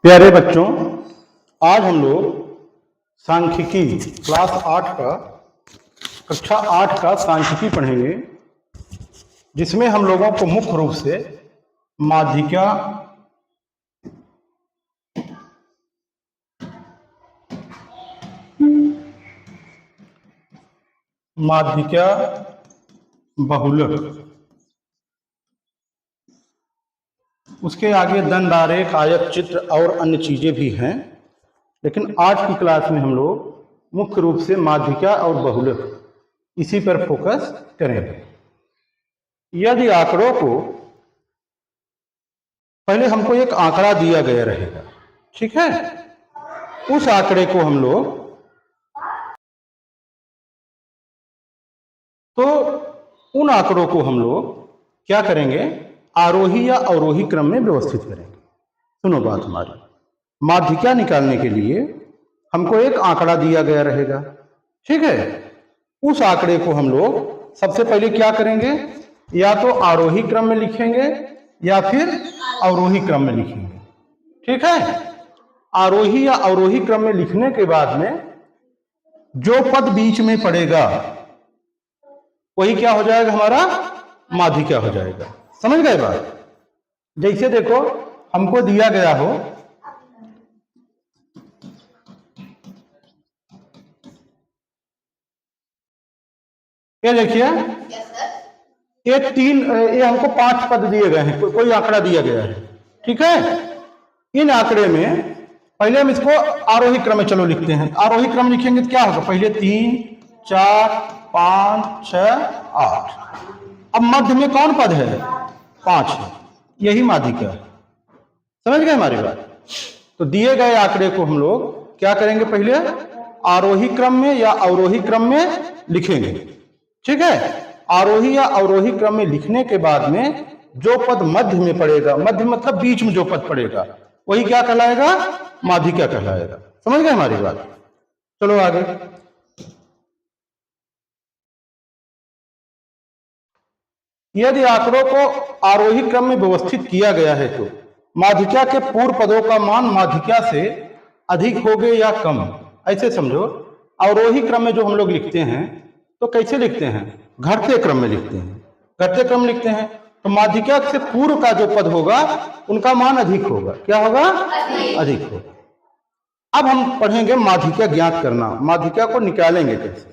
प्यारे बच्चों, आज हम लोग सांख्यिकी क्लास 8 का कक्षा 8 का सांख्यिकी पढ़ेंगे, जिसमें हम लोगों को मुख्य रूप से माध्यिका, बहुलक, उसके आगे दंड आरेख, आयत चित्र और अन्य चीजें भी हैं, लेकिन आज की क्लास में हम लोग मुख्य रूप से माध्यिका और बहुलक इसी पर फोकस करेंगे। यदि आंकड़ों को पहले हमको एक आंकड़ा दिया गया रहेगा, ठीक है, उस आंकड़े को हम लोग उन आंकड़ों को हम लोग क्या करेंगे, आरोही या अवरोही क्रम में व्यवस्थित करेंगे। सुनो बात हमारी, माध्यिका निकालने के लिए हमको एक आंकड़ा दिया गया रहेगा, ठीक है। उस आंकड़े को हम लोग सबसे पहले क्या करेंगे, या तो आरोही क्रम में लिखेंगे या फिर अवरोही क्रम में लिखेंगे, ठीक है। आरोही या अवरोही क्रम में लिखने के बाद में जो पद बीच में पड़ेगा वही क्या हो जाएगा, हमारा माध्यिका हो जाएगा। समझ गए बात? जैसे देखो, हमको दिया गया हो ये देखिए, ये हमको 5 पद दिए गए हैं, कोई आंकड़ा दिया गया है, ठीक है। इन आंकड़े में पहले हम इसको आरोही क्रम में चलो लिखते हैं। आरोही क्रम लिखेंगे तो क्या होगा, पहले 3, 4, 5, 6, 8। अब मध्य में कौन पद है, 5 है, यही माध्यिका है। समझ गए हमारी बात? तो दिए गए आंकड़े को हम लोग क्या करेंगे, पहले आरोही क्रम में या अवरोही क्रम में लिखेंगे, ठीक है। आरोही या अवरोही क्रम में लिखने के बाद में जो पद मध्य में पड़ेगा, मध्य मतलब बीच में जो पद पड़ेगा, वही क्या कहलाएगा, माध्यिका कहलाएगा। समझ गए हमारी बात? चलो आगे। यदि आंकड़ों को आरोही क्रम में व्यवस्थित किया गया है तो माध्यिका के पूर्व पदों का मान माध्यिका से अधिक होगे या कम, ऐसे समझो। अवरोही क्रम में जो हम लोग लिखते हैं तो कैसे लिखते हैं, घटते क्रम में लिखते हैं। घटते क्रम लिखते हैं तो माध्यिका से पूर्व का जो पद होगा उनका मान अधिक होगा। क्या होगा, अधिक होगा। अब हम पढ़ेंगे माध्यिका ज्ञात करना, माध्यिका को निकालेंगे कैसे,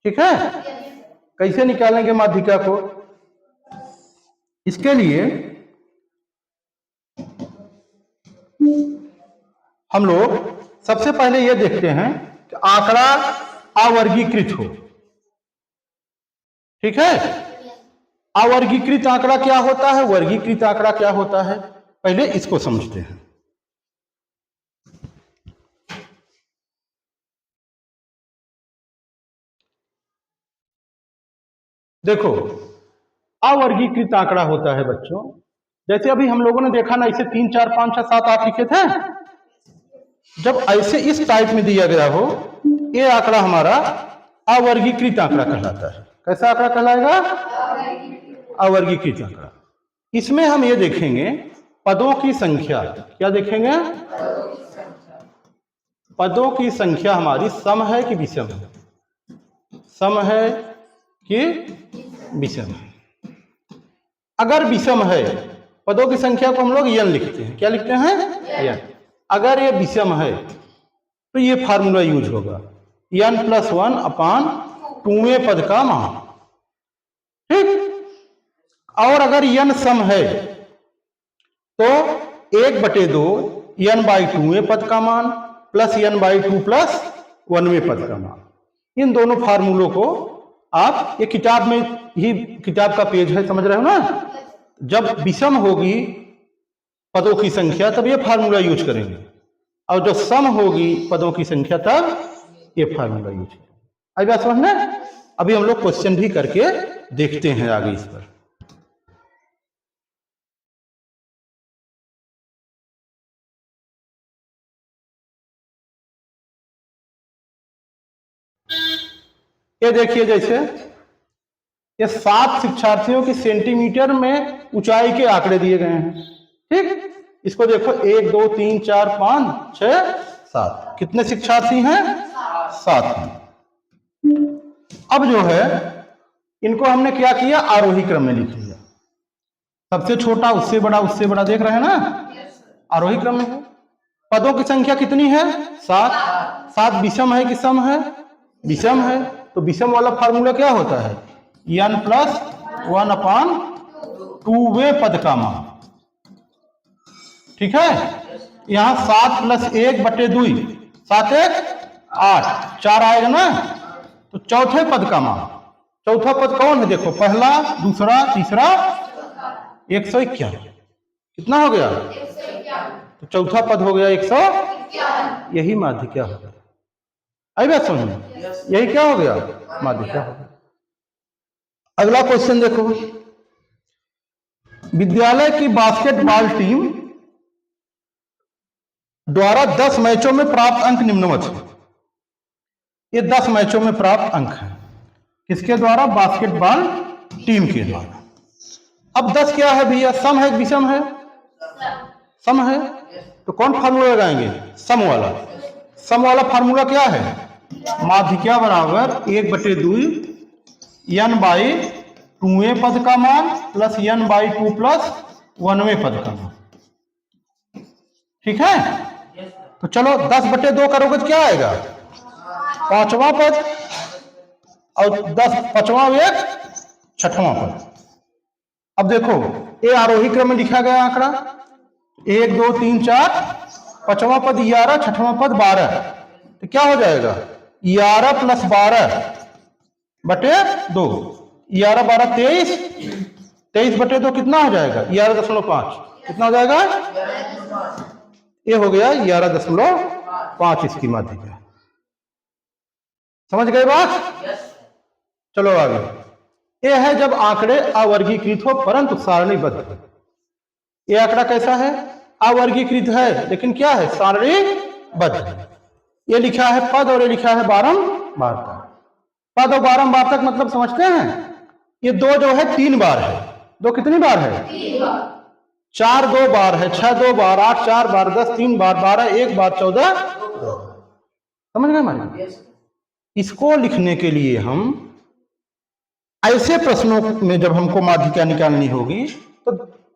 ठीक है। कैसे निकालेंगे माध्यिका को, इसके लिए हम लोग सबसे पहले ये देखते हैं कि आंकड़ा अवर्गीकृत हो, ठीक है। अवर्गीकृत आंकड़ा क्या होता है, वर्गीकृत आंकड़ा क्या होता है, पहले इसको समझते हैं। देखो, अवर्गीकृत आंकड़ा होता है बच्चों, जैसे अभी हम लोगों ने देखा ना, इसे 3, 4, 5, 6, 7, 8 लिखे थे। जब ऐसे इस टाइप में दिया गया हो, ये आंकड़ा हमारा अवर्गीकृत आंकड़ा कहलाता है। कैसा आंकड़ा कहलाएगा, अवर्गीकृत आंकड़ा। इसमें हम ये देखेंगे पदों की संख्या, क्या देखेंगे, पदों की संख्या हमारी सम है कि विषम है, सम है कि विषम है। अगर विषम है, पदों की संख्या को हम लोग n लिखते हैं। क्या लिखते हैं, n। अगर ये विषम है तो ये फार्मूला यूज होगा, n+1 अपान 2वें पद का मान, ठीक। और अगर n सम है तो 1/2 n/2वें पद का मान प्लस n/2 प्लस 1वें पद का मान। इन दोनों फार्मूलों को आप, ये किताब में ही, किताब का पेज है, समझ रहे हो ना। जब विषम होगी पदों की संख्या तब ये फार्मूला यूज करेंगे, और जब सम होगी पदों की संख्या तब ये फार्मूला यूज करेंगे। आई बात समझना? अभी हम लोग क्वेश्चन भी करके देखते हैं आगे इस पर। ये देखिए, जैसे ये 7 शिक्षार्थियों की सेंटीमीटर में ऊंचाई के आंकड़े दिए गए हैं, ठीक। इसको देखो 1 2 3 4 5 6 7, कितने शिक्षार्थी हैं? 7 हैं। अब जो है इनको हमने क्या किया, आरोही क्रम में लिख लिया। सबसे छोटा उससे बड़ा उससे बड़ा, देख रहे हैं ना, आरोही क्रम में है। पदों की संख्या कितनी है? 7। 7 विषम है कि सम है? विषम है। तो विषम वाला फार्मूला क्या होता है? n प्लस 1/2वें पद का मान। ठीक है, यहां 7 प्लस 1/2, 7 1 8, 4 आएगा ना, तो चौथे पद का मान। चौथा पद कौन है? देखो, पहला, दूसरा, तीसरा, 151। कितना हो गया? तो चौथा पद हो गया 151। यही माध्यिका हो गया। आई बात समझ में? यही क्या हो गया? माध्यिका हो गया। अगला क्वेश्चन देखो, विद्यालय की बास्केटबॉल टीम द्वारा 10 मैचों में प्राप्त अंक निम्नवत है। ये 10 मैचों में प्राप्त अंक है, किसके द्वारा? बास्केटबॉल टीम के द्वारा। अब 10 क्या है भैया? सम है, विषम है? सम है। तो कौन फार्मूला लगाएंगे? सम वाला। सम वाला फार्मूला क्या है? माध्यिका बराबर 1/2 n बाई 2वें पद का मान प्लस n बाई 2 प्लस 1वें पद का मान। ठीक है, तो चलो 10/2 करोगे तो क्या आएगा? 5वां पद, और 10 5वां 1 6वां पद। अब देखो, ये आरोही क्रम में लिखा गया आंकड़ा 1 2 3 4, 5वां पद 11, 6वां पद 12। तो क्या हो जाएगा? 11 प्लस 12/2, 11 12 23, 23/2 कितना हो जाएगा? 11.5। कितना हो जाएगा? ये हो गया 11.5 इसकी माध्यिका। समझ गए बात? चलो आगे। ये है जब आंकड़े अवर्गीकृत हो परंतु सारणीबद्ध हो। ये आंकड़ा कैसा है? अवर्गीकृत है लेकिन क्या है? सारणीबद्ध है। ये लिखा है पद और ये लिखा है बारंबारता। पद और बारंबारता मतलब समझते हैं? ये 2 जो है 3 बार है। 2 कितनी बार है? 3 बार। 4 2 बार है, 6 2 बार, 8 4 बार, 10 3 बार, 12 1 बार, 14 2। समझ गए हमारे? इसको लिखने के लिए हम ऐसे प्रश्नों में जब हमको माध्यिका निकालनी होगी तो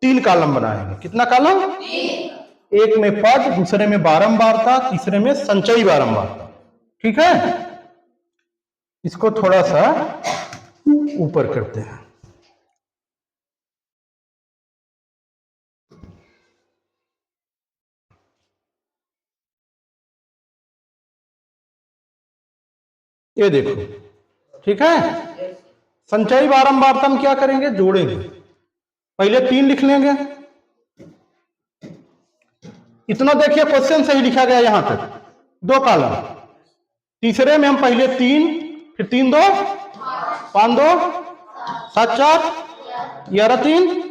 3 कॉलम बनाएंगे। कितना कॉलम? 3। एक में पद, दूसरे में बारंबारता, तीसरे में संचयी बारंबारता। ठीक है, इसको थोड़ा सा ऊपर करते हैं। ये देखो, ठीक है। संचयी बारंबारता हम क्या करेंगे? जोड़ेंगे। पहले 3 लिख लेंगे। इतना देखिए, क्वेश्चन सही लिखा गया यहां तक, 2 कॉलम। तीसरे में हम पहले 3, फिर 3 2 5 2 7 4 11 3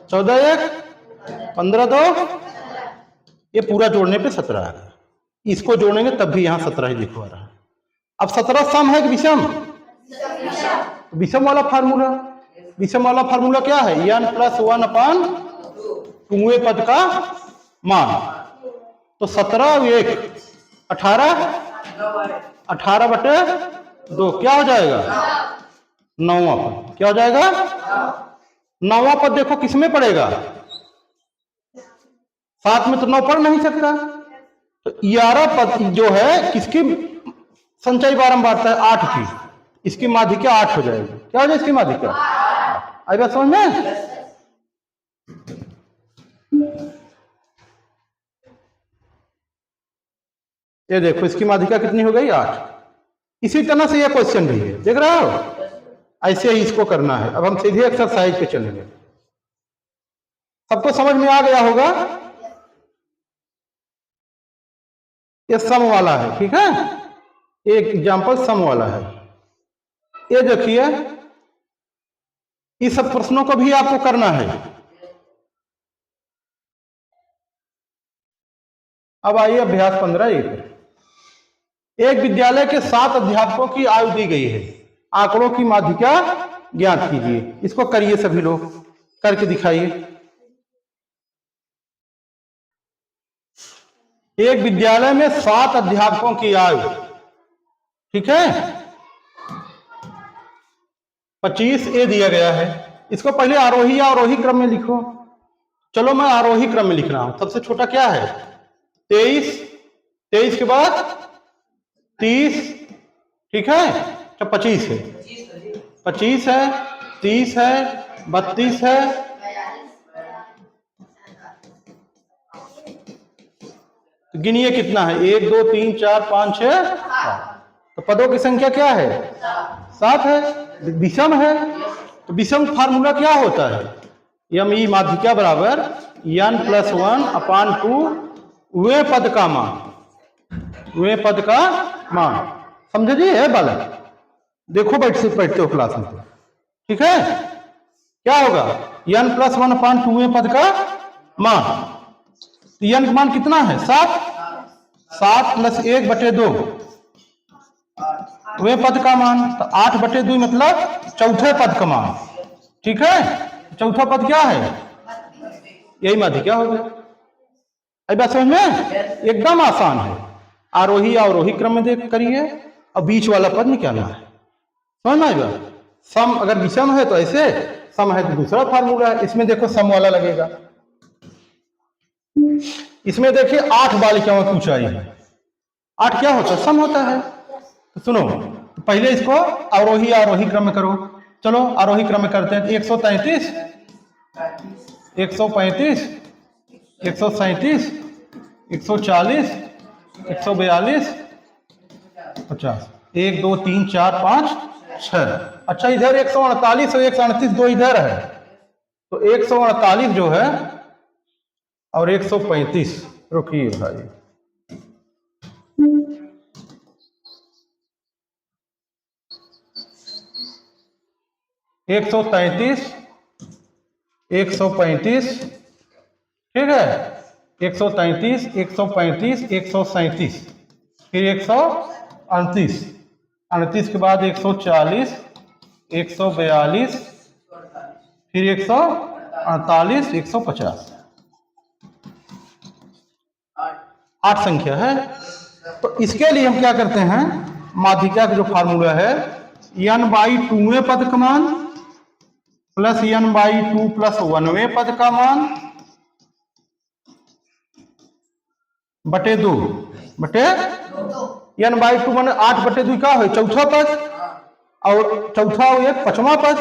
14 1 15 2, ये पूरा जोड़ने पे 17 है। इसको जोड़ेंगे तब भी यहां 17 ही लिखवा रहा है। अब 17 सम है कि विषम? विषम वाला फार्मूला। विषम वाला फार्मूला क्या है? n प्लस 1/2वें पद का मान। तो 17 1 18, 18/2 क्या हो जाएगा? 9वां पद। क्या हो जाएगा? 9वां पद देखो किसमें पड़ेगा? 7 में तो 9 पढ़ नहीं सकता। तो 11 पद जो है किसकी संचयी बारंबारता है? 8 की। इसकी माध्यिका 8 हो जाएगी। क्या हो जाएगी इसकी माध्यिका? आई बात समझ में? ये देखो, इसकी माध्यिका कितनी हो गई? 8। इसी तरह से ये क्वेश्चन भी है, देख रहे हो? ऐसे ही इसको करना है। अब हम सीधे एक्सरसाइज पे चलेंगे। सबको समझ में आ गया होगा? ये सम वाला है, ठीक है। एक एग्जांपल सम वाला है। ये देखिए, इस सब प्रश्नों को भी आपको करना है। अब आइए अभ्यास 15 एक विद्यालय के 7 अध्यापकों की आयु दी गई है। आंकड़ों की माध्यिका ज्ञात कीजिए। इसको करिए, सभी लोग करके दिखाइए। एक विद्यालय में 7 अध्यापकों की आयु, ठीक है, 25 ए दिया गया है। इसको पहले आरोही या अवरोही क्रम में लिखो। चलो मैं आरोही क्रम में लिख रहा हूं। सबसे छोटा क्या है? 23, 23 के बाद 30, ठीक है, तो 25 है, 25 है, 30 है, 32 है, तो गिनिए कितना है? 1 2 3 4 5 6 7। तो पदों की संख्या क्या है? 7 है, विषम है। तो विषम फार्मूला क्या होता है? यम ई माध्यिका बराबर n+1/2 वे पद का मान, वे पद का मान। समझे जी? है बालक? देखो बैठते हो क्लास में, ठीक है। क्या होगा? n+1/2 वे पद का मान। तो n का मान कितना है? 7। 7 + 1/2 वे पद का मान। तो 8/2 मतलब चौथे पद का मान, ठीक है। चौथा पद क्या है? यही माध्यिका हो गया। अब बात समझ में? एकदम आसान है। आरोही या अवरोही क्रम में देख करिए और बीच वाला पद निकालना है। समझ में आएगा? सम अगर विषम है तो ऐसे, सम है तो दूसरा फार्मूला है। इसमें देखो सम वाला लगेगा। इसमें देखिए 8 बालिकाओं की ऊंचाई है। 8 क्या होता है? सम होता है। तो सुनो, तो पहले इसको अवरोही या आरोही क्रम में करो। चलो आरोही क्रम में करते हैं। 133, 135, 137, 140, 142, 50, 1 2 3 4 5 6। अच्छा, इधर 148 और 138 दो इधर है, तो 148 जो है और 135, रुकिए भाई, एक 133, 135, ठीक है, 133, 135, 137, फिर 138, 38 के बाद 140, 142, फिर 148, 150। 8 संख्या है। तो इसके लिए हम क्या करते हैं? माध्यिका का जो फार्मूला है n/2वें पद का मान प्लस n/2 + 1वें पद का मान बटे 2 बटे n/2 मान 8/2 क्या हो? चौथा पद, और चौथा हो एक पांचवा पद,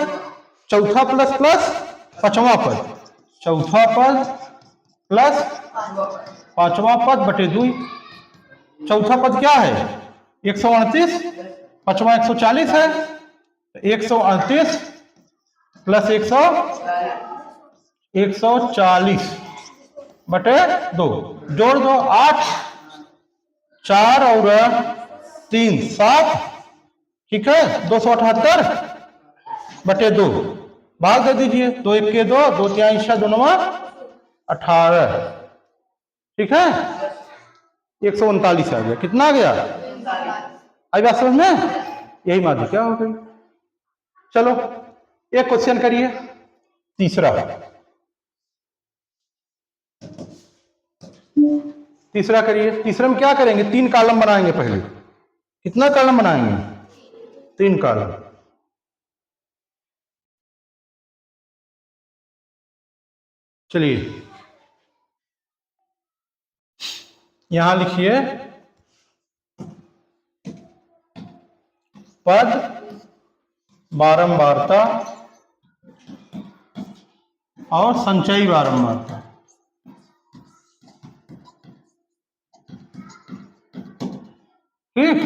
चौथा प्लस प्लस पांचवा पद, चौथा पद प्लस पांचवा पद बटे 2। चौथा पद क्या है? 138, पांचवा 140 है, 138 प्लस 140 बटे 2, जोड़ दो 8, 4 और 3 7, ठीक है, 278 बटे 2, भाग दे दीजिए। 2 1 के 2, 2 3 6, 2 9 18, ठीक है, 139 आ गया। कितना आ गया? आई बात समझ में? यही माध्यिका हो गई। चलो एक क्वेश्चन करिए, तीसरा। तीसरा करिए। तीसरे में क्या करेंगे? 3 कॉलम बनाएंगे पहले। कितना कॉलम बनाएंगे? 3 कॉलम। चलिए यहां लिखिए पद बारंबारता और संचयी बारंबारता। ठीक,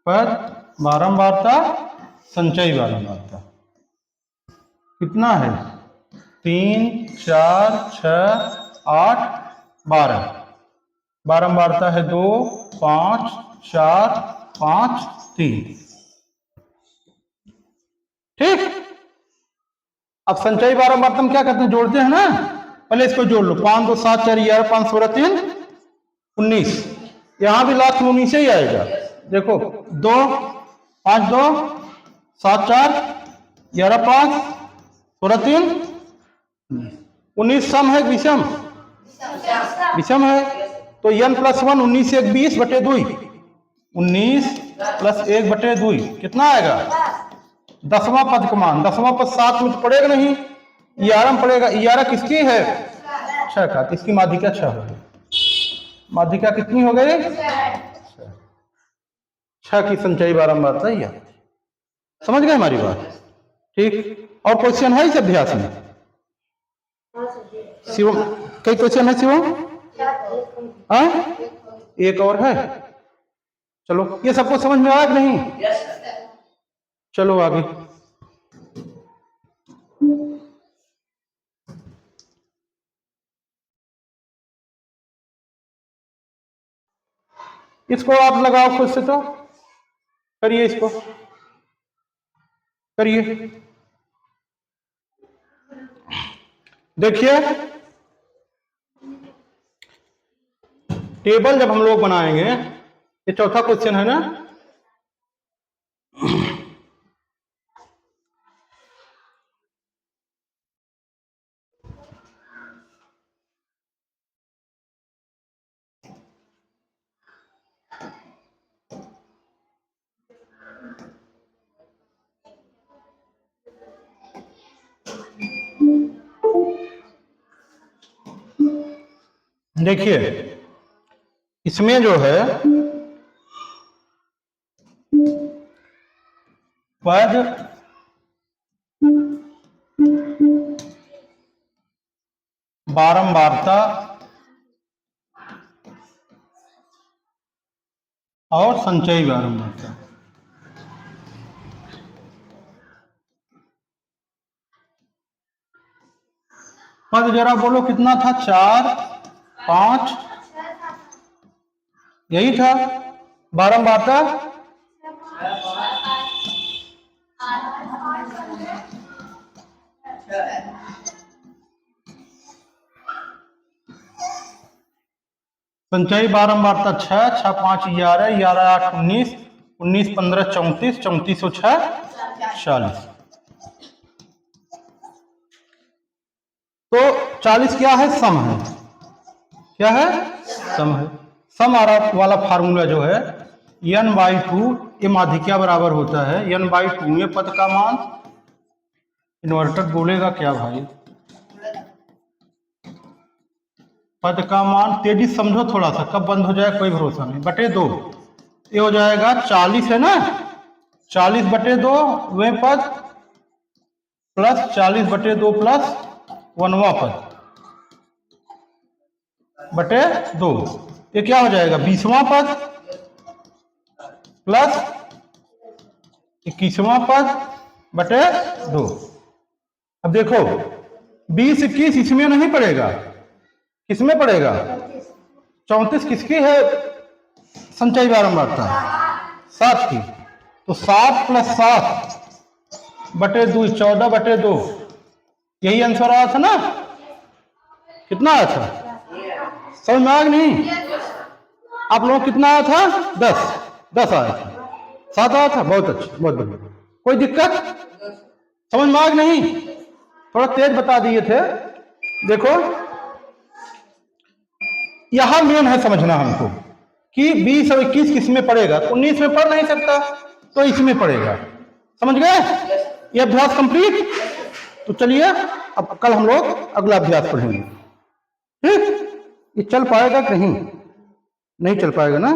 पद बारंबारता, संचयी बारंबारता कितना है? 3 4 6 8 12। बारंबारता है 2 5 4 5 3। ठीक, अब संचयी बारंबारता में क्या करते हैं? जोड़ते हैं ना। पहले इसको जोड़ लो। 5 2 7 4 11, 5 16 3 19। यहां भी लास्ट में 19 ही आएगा। देखो 2 5 2 7 4 11 5 16 3 19। सम है विषम? विषम है। तो n प्लस 1 19 1 20 बटे 2, 19 प्लस 1 बटे 2 कितना आएगा? 10वां पद का मान। 10वां पद 7 में तो पड़ेगा नहीं, 11 में पड़ेगा। 11 किसकी है? 6 का। तो इसकी माध्यिका 6 हो गई। माध्यिका कितनी हो गई? 6 की संचयी बारंबारता ही है। समझ गए हमारी बात? ठीक। और क्वेश्चन है इस अभ्यास में? शिवम कई क्वेश्चन है शिवम? हाँ, एक और है। चलो, ये सबको समझ में आया कि नहीं? चलो आगे। इसको आप लगाओ खुद से, तो करिए, इसको करिए। देखिए, टेबल जब हम लोग बनाएंगे, ये चौथा क्वेश्चन है ना, देखिए इसमें जो है पद बारंबारता और संचयी बारंबारता। पद जरा बोलो कितना था? 4 5 यही था। बारंबारता संचयी बारंबारता 6 6 5 11 11 8 19 19 15 34 34 और 6 40। तो 40 क्या है? सम है। क्या है? सम है। सम वाला फार्मूला जो है n/2, ये माध्यिका बराबर होता है n/2 में पद का मान। इन्वर्टर बोलेगा क्या भाई? पद का मान तेजी से समझो थोड़ा सा, कब बंद हो जाए कोई भरोसा नहीं। बटे 2, ये हो जाएगा 40 है ना, 40 बटे 2 वे पद प्लस 40 बटे 2 प्लस 1वां पद बटे 2, ये क्या हो जाएगा? 20वां पद प्लस 21वां पद बटे 2। अब देखो 20 21 इसमें नहीं पड़ेगा, किसमें पड़ेगा? 34 किसकी है संचयी बारंबारता? 7 की। तो 7 प्लस 7 बटे 2 14 बटे 2, यही आंसर आया था ना? कितना आया था? समझ में आया नहीं? आप लोग कितना आया था? 10 आया था। 7 आया था। बहुत अच्छा, बहुत बढ़िया। कोई दिक्कत? समझ में आया नहीं? थोड़ा तेज बता दिए थे। देखो यहां मेन है समझना हमको कि 20 और 21 किस में पड़ेगा। 19 में पढ़ नहीं सकता तो इसमें पड़ेगा। समझ गए? ये अभ्यास कंप्लीट। तो चलिए अब कल हम लोग अगला अभ्यास पढ़ेंगे। ठीक? ये चल पाएगा? कहीं नहीं चल पाएगा ना?